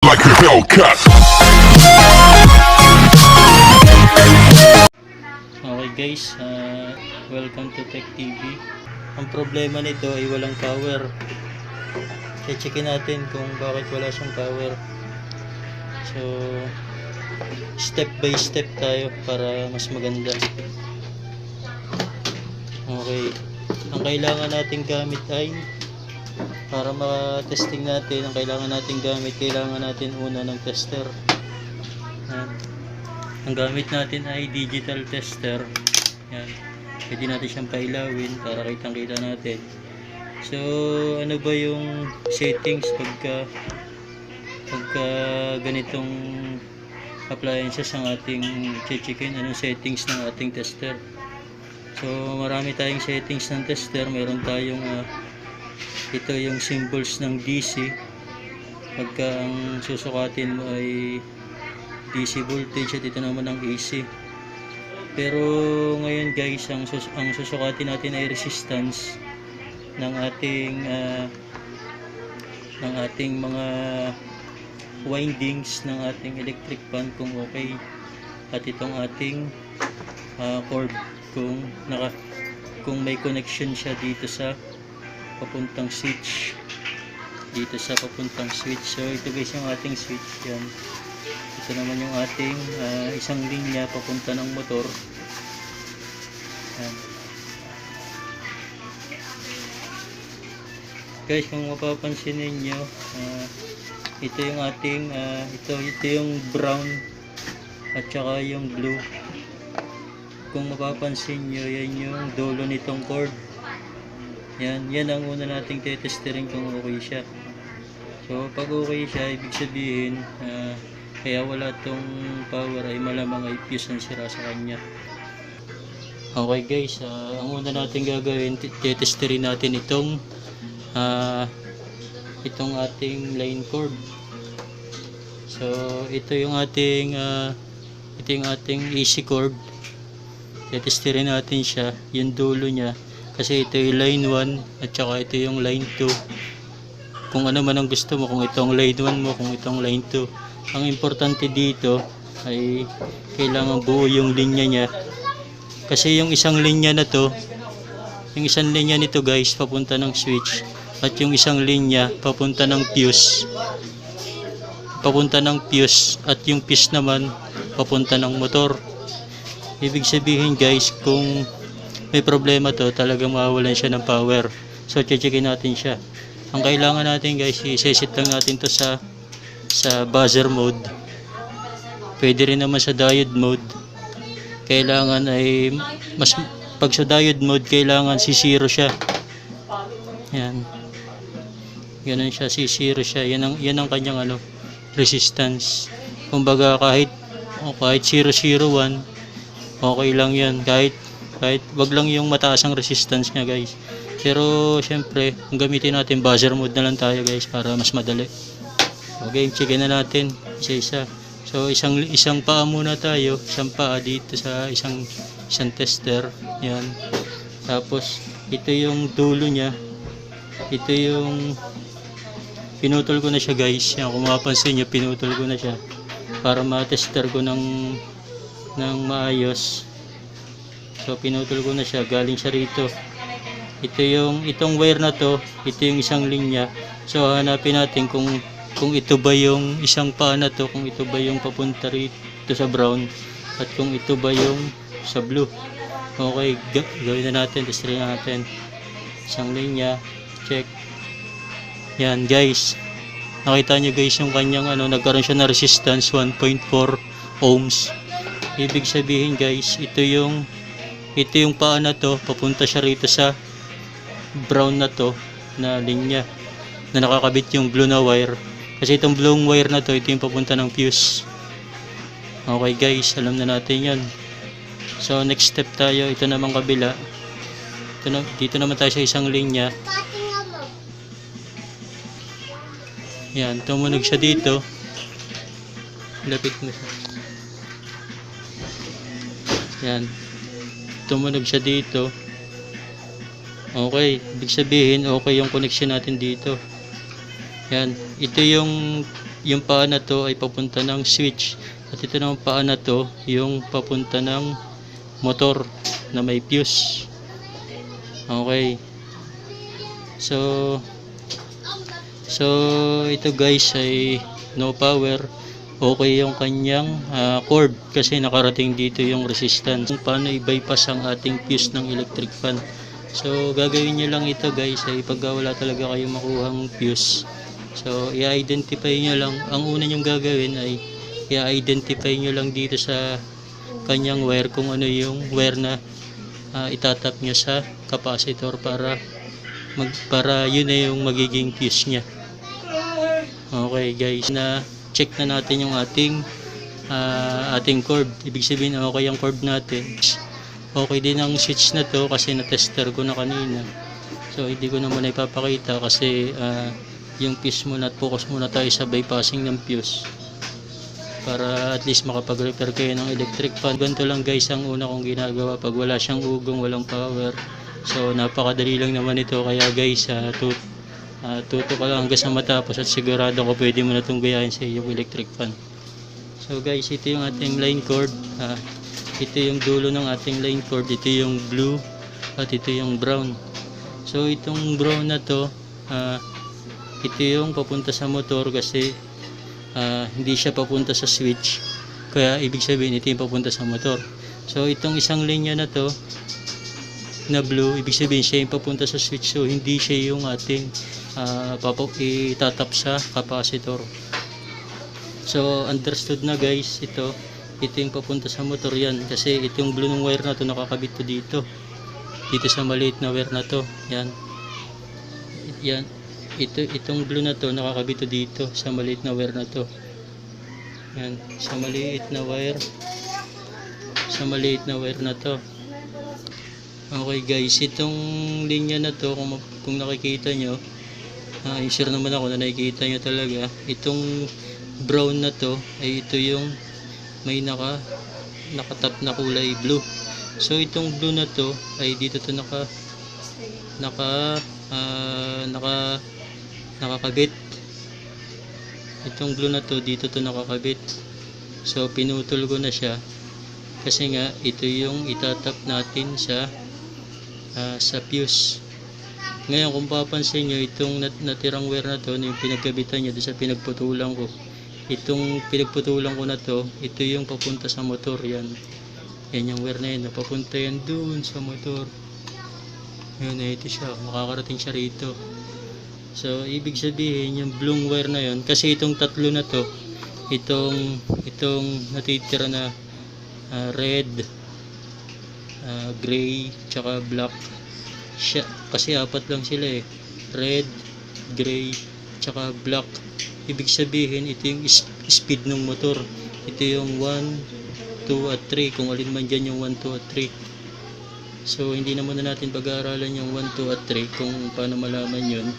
like a Hellcat. Okay guys, welcome to Tech TV. Ang problema nito ay walang power. Checkin natin kung bakit wala siyang power. So, step by step tayo para mas maganda. Okay. Ang kailangan nating gamit ay para ma-testing natin, ang kailangan natin una ng tester. Yan. Ang gamit natin ay digital tester. Yan. Pwede natin siyang pailawin para kitang-kita natin. So, ano ba yung settings pagka ganitong appliances ang ating checkin? Anong settings ng ating tester? So, marami tayong settings ng tester. Meron tayong ito yung symbols ng DC. Pagka ang susukatin mo ay DC voltage at ito naman ang AC. Pero ngayon guys, ang susukatin natin ay resistance ng ating mga windings ng ating electric fan kung okay, at itong ating cord kung may connection siya dito sa papuntang switch, so ito guys yung ating switch. Yan, ito naman yung ating isang linya papunta ng motor. Yan guys, kung mapapansin ninyo, ito yung ating ito yung brown at saka yung blue. Kung mapapansin nyo, yan yung dulo nitong cord. Yan ang una nating tetesterin kung okay siya. So pag okay siya, ibig sabihin kaya wala tong power ay malamang ay fuse ang sira sa kanya. Okay guys, ang una nating gagawin, tetesterin natin itong ating line cord. So ito yung ating AC cord. Tetesterin natin siya, yung dulo niya, kasi ito yung line 1 at saka ito yung line 2. Kung ano man ang gusto mo, kung itong line 1 mo, kung itong line 2. Ang importante dito ay kailangan buo yung linya niya, kasi yung isang linya nito guys papunta ng switch, at yung isang linya papunta ng fuse, at yung fuse naman papunta ng motor. Ibig sabihin guys, kung may problema to, talagang mawawalan siya ng power. So checkin natin siya. Ang kailangan natin guys, i-set lang natin to sa buzzer mode. Pwede rin naman sa diode mode. Kailangan ay pag sa diode mode, kailangan si-zero siya. Yan. Ganun siya, si-zero siya. Yan ang kanyang resistance. Kumbaga kahit 001, okay lang yan, kahit wag lang yung mataas ang resistance niya guys. Pero syempre, ang gamitin natin buzzer mode na lang tayo guys para mas madali. Okay, checkin na natin isa-isa. So isang paa muna tayo, isang paa dito sa isang tester. Yan. Tapos ito yung dulo niya. Ito yung pinutol ko na siya guys. Yan, kung mapapansin niyo, pinutol ko na siya para ma-tester ko ng maayos. So pinutol ko na siya, galing siya rito. Itong wire na to, ito yung isang linya. So hanapin natin kung ito ba yung isang paa na to, kung ito ba yung papunta rito sa brown, at kung ito ba yung sa blue. Okay, gawin na natin, testerin natin. Isang linya, check. Yan guys, nakita nyo guys yung kanyang nagkaroon siya na resistance 1.4 ohms. Ibig sabihin guys, ito yung paa na to, papunta siya rito sa brown na to na linya na nakakabit yung blue na wire, kasi itong blue wire na to, ito yung papunta ng fuse. Okay guys, alam na natin yan. So next step tayo, ito naman kabila. Dito naman tayo sa isang linya. Yan, tumunog siya dito. Lapit mo siya. Yan, tumunog siya dito. Okay, ibig sabihin okay yung connection natin dito. Yan, ito yung yung paa na to ay papunta ng switch, at ito naman paa na to yung papunta ng motor na may fuse. Okay, so ito guys ay no power. Okay yung kanyang cord kasi nakarating dito yung resistance. Kung paano i-bypass ang ating fuse ng electric fan. So gagawin nyo lang ito guys ay pag wala talaga kayong makuhang fuse, so i-identify nyo lang. Ang una nyong gagawin ay i-identify nyo lang dito sa kanyang wire kung ano yung wire na itatap nyo sa capacitor para yun na yung magiging fuse nya. Okay guys, na check na natin yung ating cord. Ibig sabihin okay ang cord natin. Okay din ang switch na to kasi na-tester ko na kanina. So hindi ko naman ipapakita kasi yung fuse muna at focus muna tayo sa bypassing ng fuse para at least makapag-repair kayo ng electric fan. Ganito lang guys ang una kong ginagawa pag wala siyang ugong, walang power. So napakadali lang naman ito, kaya guys tuto ka lang hanggang sa matapos at sigurado ko pwede mo na itong gayahin sa iyong electric fan. So guys, ito yung ating line cord. Ito yung dulo ng ating line cord. Ito yung blue at ito yung brown. So itong brown na to, ito yung papunta sa motor kasi hindi siya papunta sa switch, kaya ibig sabihin ito yung papunta sa motor. So itong isang linya na to na blue, ibig sabihin siya yung papunta sa switch, so hindi siya yung ating itatap sa capacitor. So understood na guys, ito yung papunta sa motor yan kasi itong blue ng wire na to nakakabit to dito sa maliit na wire na to. Yan itong blue na to nakakabit to dito sa maliit na wire na to. Yan, sa maliit na wire na to. Okay guys, itong linya na to kung nakikita nyo, sure naman ako na nakikita nyo talaga, itong brown na to ay ito yung may nakatap na kulay blue. So itong blue na to ay dito to nakakabit. Itong blue na to dito to nakakabit. So pinutol ko na siya kasi nga ito yung itatap natin sa fuse. Ngayon kung papansin nyo, itong natirang wire na to, yung pinagkabitan nyo doon sa pinagputulan ko, itong pinagputulan ko na to, ito yung papunta sa motor. Yan yung wire na yun, papunta yan doon sa motor. Yun, ito siya, makakarating siya rito. So ibig sabihin yung blue wire na yun, kasi itong tatlo na to, itong natitira na red, gray, tsaka black siya, kasi apat lang sila red, gray, tsaka black. Ibig sabihin ito yung speed ng motor. Ito yung 1, 2 at 3, kung alin man dyan yung 1, 2 at 3. So hindi na muna natin pag-aaralan yung 1, 2 at 3 kung paano malaman yun.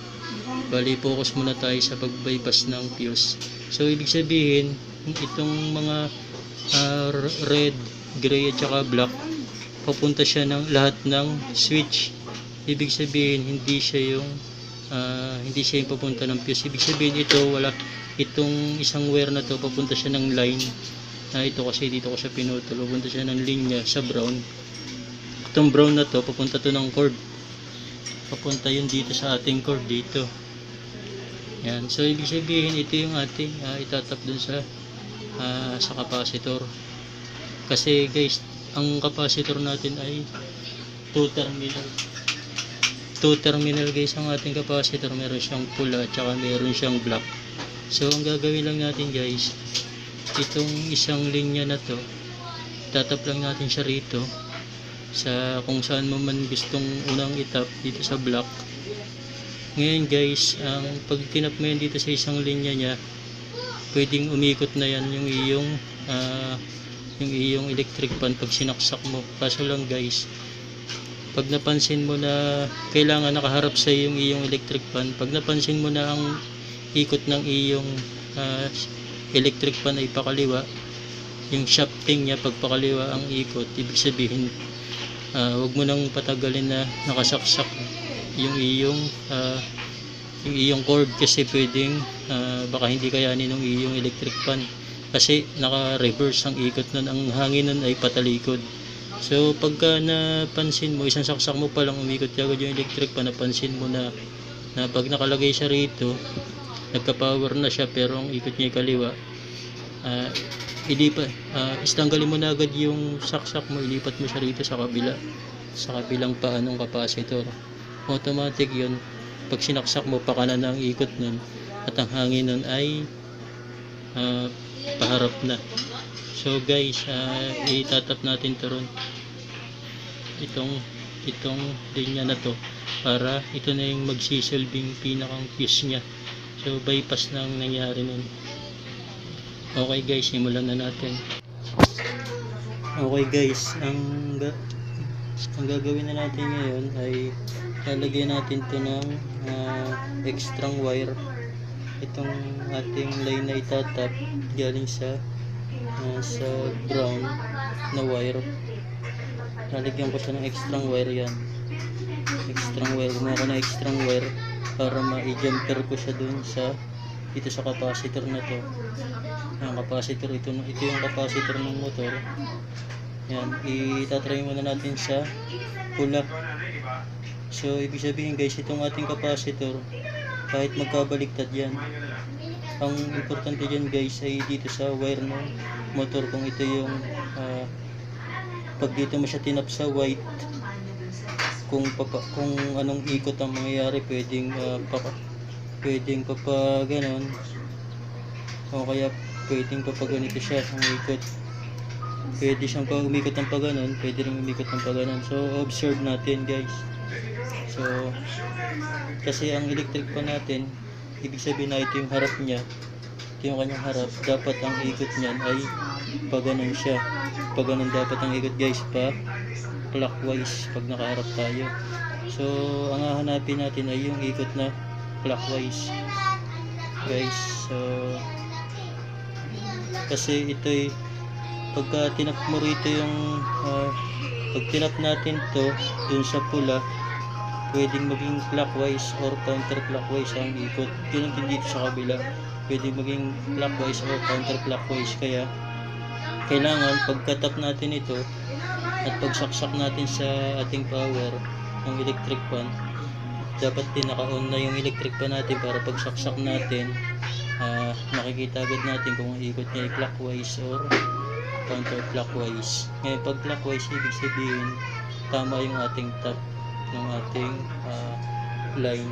Bali focus muna tayo sa pag-bypass ng fuse. So ibig sabihin itong mga red, gray at saka black, papunta siya ng lahat ng switch. Ibig sabihin hindi siya yung papunta ng fuse. Ibig sabihin itong isang wire na to, papunta siya ng line na ito, kasi dito ko siya pinutol, papunta siya ng linya sa brown. Itong brown na to, papunta to ng cord, papunta yun dito sa ating cord dito. Yan, so ibig sabihin ito yung ating itatap dun sa capacitor. Kasi guys, ang capacitor natin ay 2 terminal guys ang ating capacitor. Meron siyang pula at saka meron siyang black. So ang gagawin lang natin guys, itong isang linya na to, tatap lang natin siya rito sa kung saan mo man gustong unang itap dito sa black. Ngayon guys, pag tinap mo yan dito sa isang linya nya, pwedeng umikot na yan yung iyong electric fan pag sinaksak mo. Kaso lang guys, pag napansin mo na kailangan nakaharap sa yung iyong electric fan, pag napansin mo na ang ikot ng iyong electric fan ay pakaliwa, yung shafting niya pag pakaliwa ang ikot, ibig sabihin huwag mo nang patagalin na nakasaksak yung iyong yung iyong cord kasi pwedeng baka hindi kayanin ng iyong electric fan kasi naka-reverse ang ikot nun, ang hangin nun ay patalikod. So pagka napansin mo, isang saksak mo pa lang umikot agad yung electric fan, napansin mo na pag nakalagay siya rito, nagka-power na siya pero ang ikot niya ay kaliwa, istanggalin mo na agad yung saksak mo, ilipat mo siya rito sa kabilang paa ng capacitor. Automatic yun, pag sinaksak mo pa kanan ang ikot nun at ang hangin nun ay paharap na. So guys, itatap natin to ron, itong linya na to, para ito na yung magsisilbing pinakang fuse nya. So bypass na ang nangyari nun. Okay guys, simulan na natin. Okay guys, ang gagawin na natin ngayon ay lalagyan natin to ng extra wire. Itong ating line na itatap galing sa ground na wire, lalagyan ko siya ng extra wire. Yan, extra wire, gumawa ko ng extra wire para ma-jumper ko siya dun dito sa capacitor na to. Ang capacitor, ito yung capacitor ng motor. Yan, itatry muna natin sa pula. So ibig sabihin guys, itong ating capacitor kahit magkabaliktad yan, ang importante dyan guys ay dito sa wire ng motor. Kung ito yung pag dito mo siya tinap sa white, kung anong ikot ang mangyayari, pwedeng papaganon o kaya pwedeng papaganito siya ang ikot. Pwede siyang umikot ng paganon, pwede rin umikot ng paganon. So observe natin guys. So kasi ang electric fan natin, ibig sabihin na ito yung harap niya, ito yung kanyang harap, dapat ang ikot niyan ay paganon siya. Paganon dapat ang ikot guys, pa clockwise pag nakaharap tayo. So ang hahanapin natin ay yung ikot na clockwise guys. So kasi ito'y pagka tinap mo rito yung pag tinap natin to dun sa pula, pwedeng maging clockwise or counterclockwise ang ikot. Yun din dito sa kabila, pwedeng maging clockwise or counterclockwise. Kaya kailangan pagka-tap natin ito at pagsaksak natin sa ating power ng electric fan, dapat din naka-on na yung electric fan natin para pagsaksak natin, nakikita agad natin kung ang ikot niya ay clockwise or counterclockwise. Ngayon pag clockwise, ibig sabihin tama yung ating tap ng ating line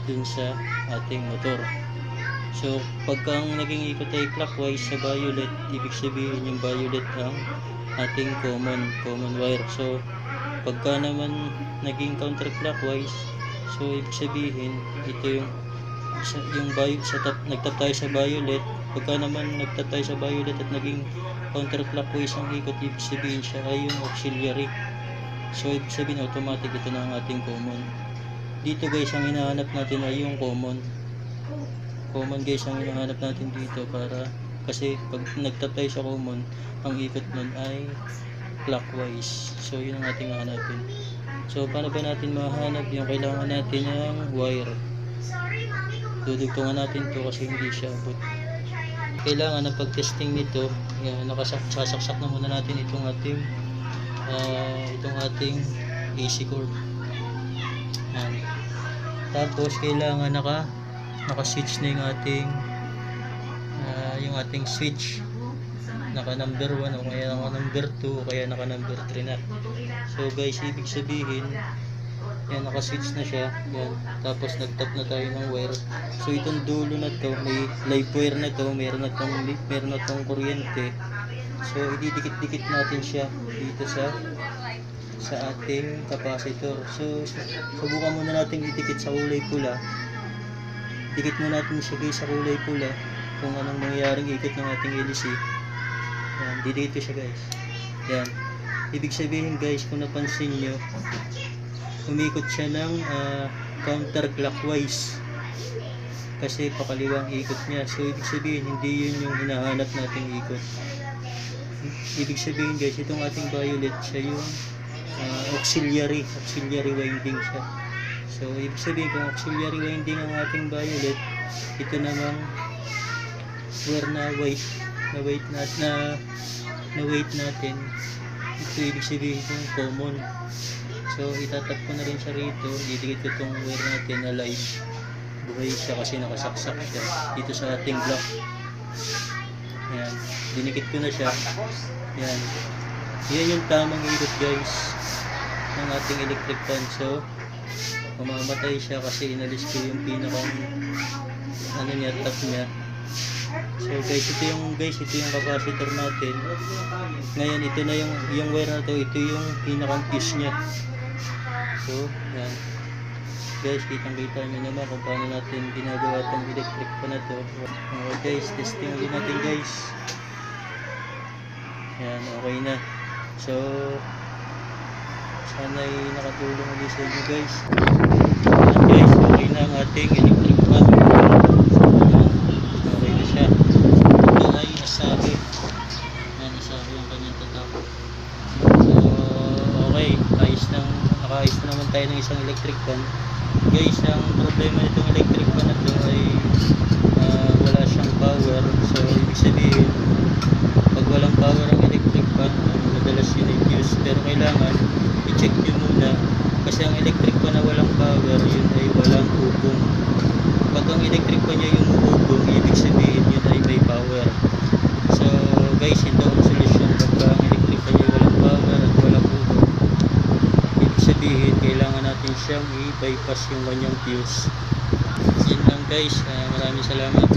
dun sa ating motor. So pagka ang naging ikot ay clockwise sa violet, ibig sabihin yung violet ang ating common wire. So pagka naman naging counterclockwise, so ibig sabihin ito yung nagtap tayo sa violet. Pagka naman nagtap tayo sa violet at naging counterclockwise ang ikot, ibig sabihin siya ay yung auxiliary. So ibig sabihin automatic ito na ang ating common. Dito guys, ang hinahanap natin ay yung common guys, ang hinahanap natin dito, para kasi pag nagtap tayo sa common, ang ikot nun ay clockwise. So yun ang ating hahanapin. So paano ba natin mahanap yung kailangan natin yung wire? Dudugtungan natin to kasi hindi siya abot. Kailangan na pag-testing nito, sasaksak na muna natin itong ating AC cord. Tapos kailangan naka-switch na yung ating switch, naka number 1 o kaya naka number 2 o kaya naka number 3 na. So guys, ibig sabihin yan, naka-switch na siya. Yan. Tapos nag-tap na tayo ng wire. So itong dulo na to, may live wire na to, meron na tong kuryente. So ididikit-dikit natin siya dito sa ating capacitor. So subukan muna natin idikit sa kulay pula. Dikit muna natin siya guys sa kulay pula kung anong mangyayaring ikot ng ating LC. Yan, didikit siya guys. Yan. Ibig sabihin guys, kung napansin nyo, umikot siya ng counterclockwise kasi pakaliwang ikot niya. So ibig sabihin hindi yun yung hinahanap nating ikot. Ibig sabihin guys, itong ating violet siya yung auxiliary winding siya. So ibig sabihin kung auxiliary winding ang ating violet, ito namang wire na weight natin, ito ibig sabihin yung common. So itatap ko na rin siya rito, didikit ko itong wire natin na live, buhay siya kasi nakasaksak siya dito sa ating block. Ayan, dinikit ko na siya. Ayan, yan yung tamang ikot guys ng ating electric fan. So mamamatay siya kasi inalis ko yung pinakang ano niya, top niya. So guys, ito yung capacitor natin. Ngayon ito na yung wire na to, ito yung pinakang fuse niya. So yan guys, kitang-kita nyo naman kung paano natin ginagawa itong electric fan na to. Okay guys, testing ulit natin guys. Yan, okay na. So sana'y nakatulong ulit sa inyo guys. Yan guys, okay na ang ating electric fan. Okay na siya. Ito ay nasabi. Yan, nasabi ang kanyang tatak. So okay, nakaayos na naman tayo ng isang electric fan. Guys, ang problema nitong electric fan na to ay wala siyang power. So ibig sabihin, pag walang power ang electric fan, madalas yun ay fuse. Pero kailangan i-check nyo muna, kasi ang electric fan na walang power, yun ay walang hugong. Pag ang electric fan niya yung hugong, ibig sabihin yun ay may power. So guys, ito ang solusyon. Pag ang electric fan niya walang power at walang hugong, ibig sabihin kailangan natin siyang i-bypass yung kanyang fuse. Yun lang guys, maraming salamat.